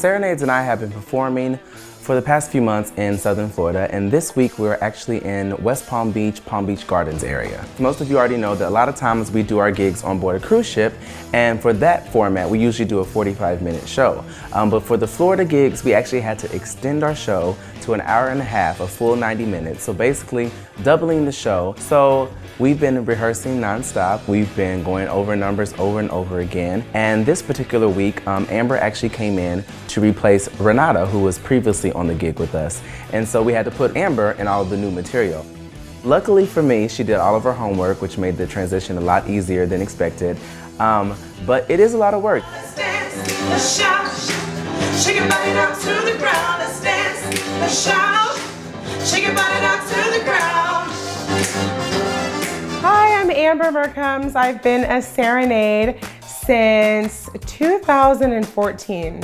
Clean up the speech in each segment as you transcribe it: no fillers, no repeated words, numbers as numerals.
Serenades and I have been performing for the past few months in Southern Florida, and this week we're actually in West Palm Beach Gardens area. Most of you already know that a lot of times we do our gigs on board a cruise ship, and for that format we usually do a 45-minute show. But for the Florida gigs, we actually had to extend our show to an hour and a half, a full 90 minutes, so basically doubling the show. So we've been rehearsing nonstop. We've been going over numbers over and over again. And this particular week, Amber actually came in to replace Renata, who was previously on the gig with us. And so we had to put Amber in all of the new material. Luckily for me, she did all of her homework, which made the transition a lot easier than expected. But it is a lot of work. Let's dance, let's shout, shake your body down to the ground. Let's dance, let's shout, shake your body down to the ground. Hi, I'm Amber MERCOMES. I've been a Serenade since 2014.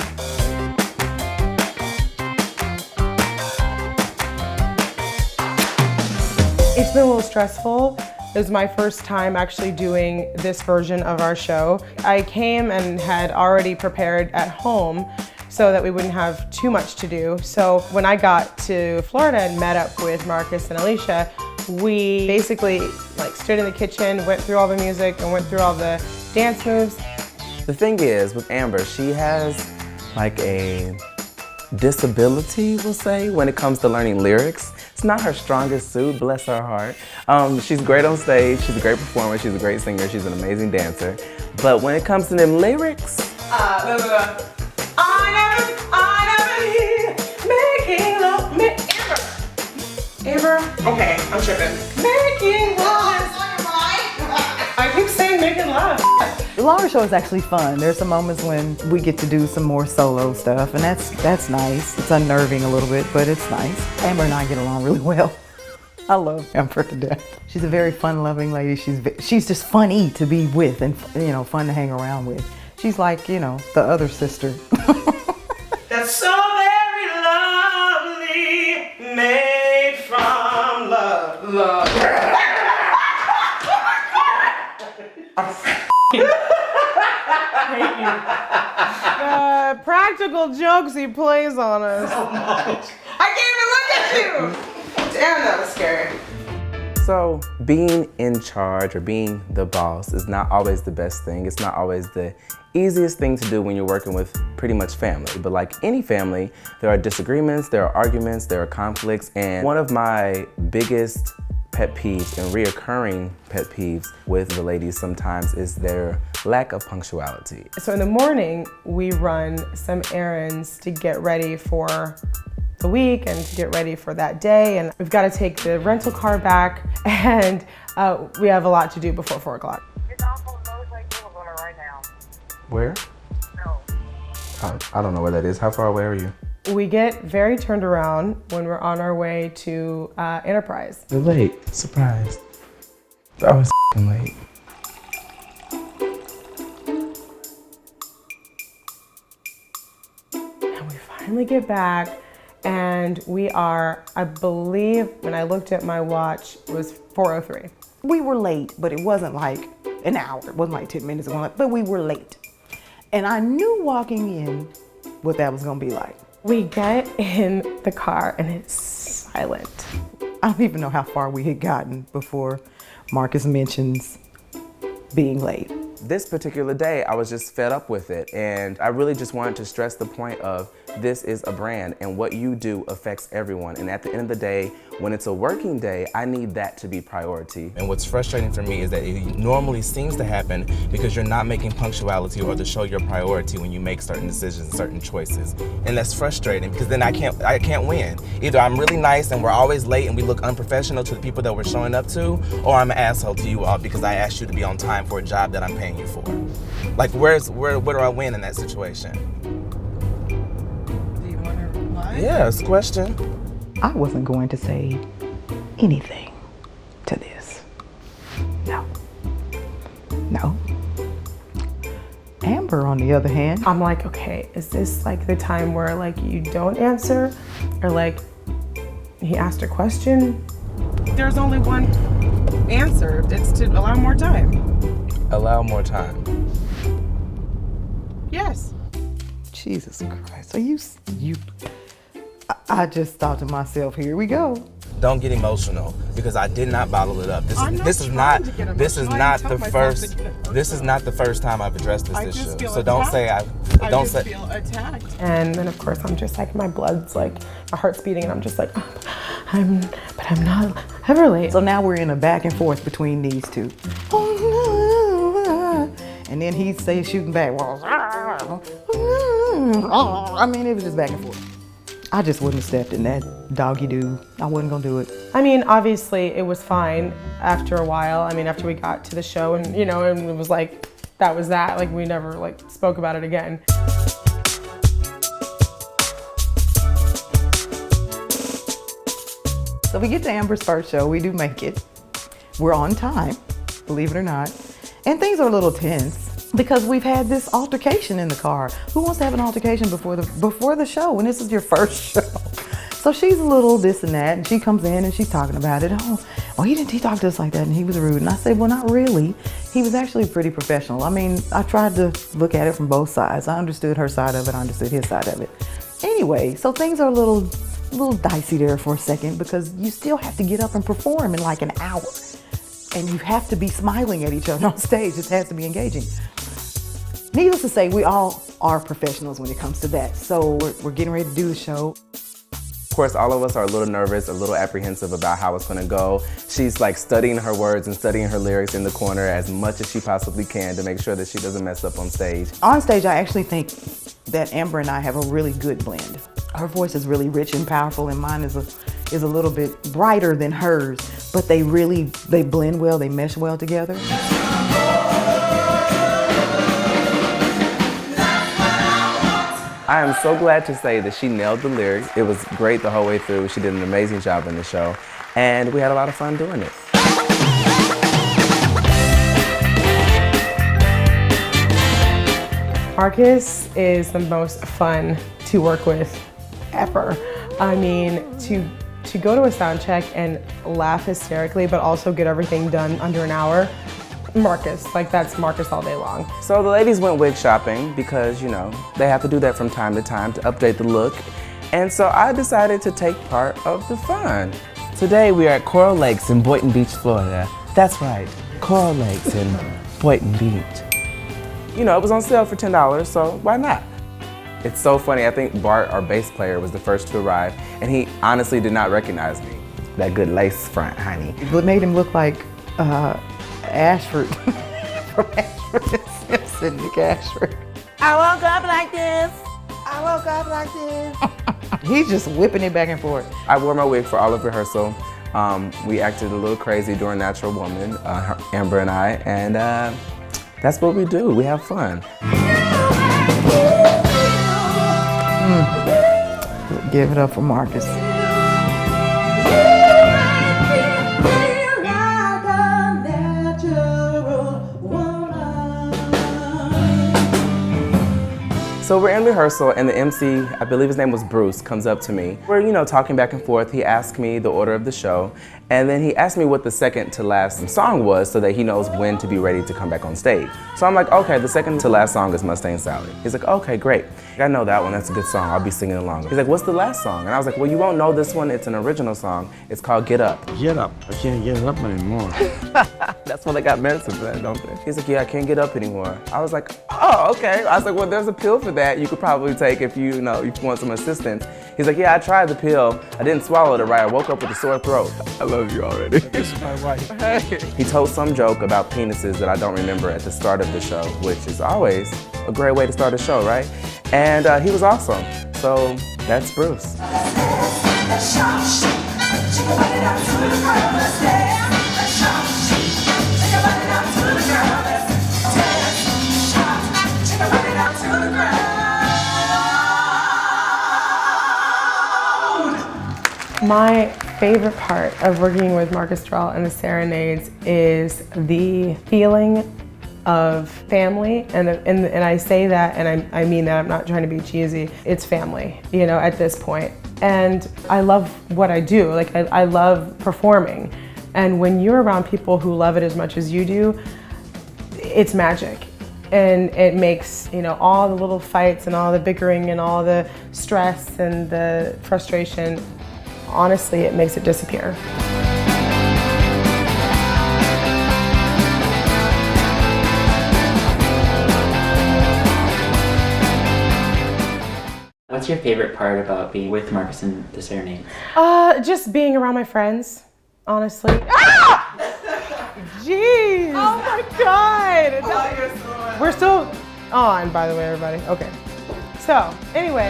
It's been a little stressful. It was my first time actually doing this version of our show. I came and had already prepared at home so that we wouldn't have too much to do. So when I to Florida and met up with Marcus and ALICIA, we basically stood in the kitchen, went through all the music and went through all the dance moves. The thing is, with Amber, she has like a disability, we'll say, when it comes to learning lyrics. It's not her strongest suit, bless her heart. She's great on stage, she's a great performer, she's a great singer, she's an amazing dancer. But when it comes to them lyrics, I never making love, Amber, okay, I'm tripping. Making love. I keep saying making love. The longer show is actually fun. There's some moments when we get to do some more solo stuff, and that's nice. It's unnerving a little bit, but it's nice. Amber and I get along really well. I love Amber to death. She's a very fun-loving lady. She's just funny to be with and fun to hang around with. She's like, the other sister. That's so very lovely, made from love. Practical jokes he plays on us. So much. I can't even look at you. Damn, that was scary. so being in charge or being the boss is not always the best thing. It's not always the easiest thing to do when you're working with pretty much family. But like any family, there are disagreements, there are arguments, there are conflicts, and one of my biggest pet peeves and reoccurring pet peeves with the ladies sometimes is their lack of punctuality. So in the morning, we run some errands to get ready for the week and to get ready for that day. And we've got to take the rental car back, and we have a lot to do before 4 o'clock. It's off on Motorcycle Boulevard right now. Where? No. I don't know where that is. How far away are you? We get very turned around when we're on our way to Enterprise. They're late. Surprise. They're always late. And we finally get back, and we are, I believe, when I looked at my watch, it was 4:03. We were late, but it wasn't like an hour. It wasn't like 10 minutes ago, but we were late. And I knew walking in what that was gonna be like. We get in the car and it's silent. I don't even know how far we had gotten before Marcus mentions being late. This particular day, I was just fed up with it, and I really just wanted to stress the point of this is a brand, and what you do affects everyone. And at the end of the day, when it's a working day, I need that to be priority. And what's frustrating for me is that it normally seems to happen because you're not making punctuality or to show your priority when you make certain decisions, certain choices. And that's frustrating because then I can't win. Either I'm really nice and we're always late and we look unprofessional to the people that we're showing up to, or I'm an asshole to you all because I asked you to be on time for a job that I'm paying you for. Like, where do I win in that situation? Do you want to reply? Yeah, it's a question. I wasn't going to say anything to this. No. No. Amber, on the other hand, I'm like, okay, is this like the time where like you don't answer? Or like he asked a question? There's only one answer. It's to allow more time. Allow more time. Yes. Jesus Christ, are you? I just thought to myself, here we go. Don't get emotional because I did not bottle it up. This is not the first time I've addressed this issue. So don't say I feel attacked. And then of course I'm just like, my blood's like, my heart's beating, and I'm just like, oh, I'm not ever late. So now we're in a back and forth between these two. And then he says shooting back. I mean, it was just back and forth. I just wouldn't have stepped in that doggy do. I wasn't gonna do it. I mean, obviously it was fine after a while. I mean, after we got to the show and, you know, and it was like, that was that. Like, we never like spoke about it again. So we get to Amber's first show. We do make it. We're on time, believe it or not. And things are a little tense because we've had this altercation in the car. Who wants to have an altercation before the show when this is your first show? So she's a little this and that, and she comes in and she's talking about it. Oh, he talked to us like that and he was rude. And I said, well, not really. He was actually pretty professional. I mean, I tried to look at it from both sides. I understood her side of it, I understood his side of it. Anyway, so things are a little dicey there for a second because you still have to get up and perform in like an hour. And you have to be smiling at each other on stage. It has to be engaging. Needless to say, we all are professionals when it comes to that. So we're getting ready to do the show. Of course, all of us are a little nervous, a little apprehensive about how it's gonna go. She's like studying her words and studying her lyrics in the corner as much as she possibly can to make sure that she doesn't mess up on stage. On stage, I actually think that Amber and I have a really good blend. Her voice is really rich and powerful, and mine is a little bit brighter than hers, but they blend well, they mesh well together. I am so glad to say that she nailed the lyrics. It was great the whole way through. She did an amazing job in the show, and we had a lot of fun doing it. Marcus is the most fun to work with ever. I mean, to go to a sound check and laugh hysterically, but also get everything done under an hour, Marcus, like that's Marcus all day long. So the ladies went wig shopping because, you know, they have to do that from time to time to update the look. And so I decided to take part of the fun. Today we are at Coral Lakes in Boynton Beach, Florida. That's right, Coral Lakes in Boynton Beach. You know, it was on sale for $10, so why not? It's so funny, I think Bart, our bass player, was the first to arrive, and he honestly did not recognize me. That good lace front, honey. It made him look like Ashford from Ashford and Simpson, Nick Ashford. I woke up like this. I woke up like this. He's just whipping it back and forth. I wore my wig for all of rehearsal. We acted a little crazy during Natural Woman, Amber and I, and that's what we do. We have fun. Give it up for Marcus. So we're in rehearsal and the MC, I believe his name was Bruce, comes up to me. We're, you know, talking back and forth. He asked me the order of the show, and then he asked me what the second to last song was so that he knows when to be ready to come back on stage. So I'm like, okay, the second to last song is Mustang Sally. He's like, okay, great. I know that one, that's a good song, I'll be singing along. He's like, what's the last song? And I was like, well, you won't know this one, it's an original song. It's called Get Up. Get up, I can't get up anymore. That's when they got medicine for that, don't they? He's like, yeah, I can't get up anymore. I was like, oh, okay. I was like, well, there's a pill for that you could probably take if you want some assistance. He's like, yeah, I tried the pill. I didn't swallow it right. I woke up with a sore throat. I love you already. This is my wife. He told some joke about penises that I don't remember at the start of the show, which is always a great way to start a show, right? And he was awesome. So that's Bruce. My favorite part of working with Marcus Terell and the Serenades is the feeling of family, and I say that and I mean that. I'm not trying to be cheesy. It's family, you know, at this point. And I love what I do. Like I love performing. And when you're around people who love it as much as you do, it's magic. And it makes, you know, all the little fights and all the bickering and all the stress and the frustration, honestly, it makes it disappear. What's your favorite part about being with Marcus and the Serenades? Just being around my friends, honestly. Ah! Jeez! Oh my God! We're still on, by the way, everybody. Okay. So, anyway.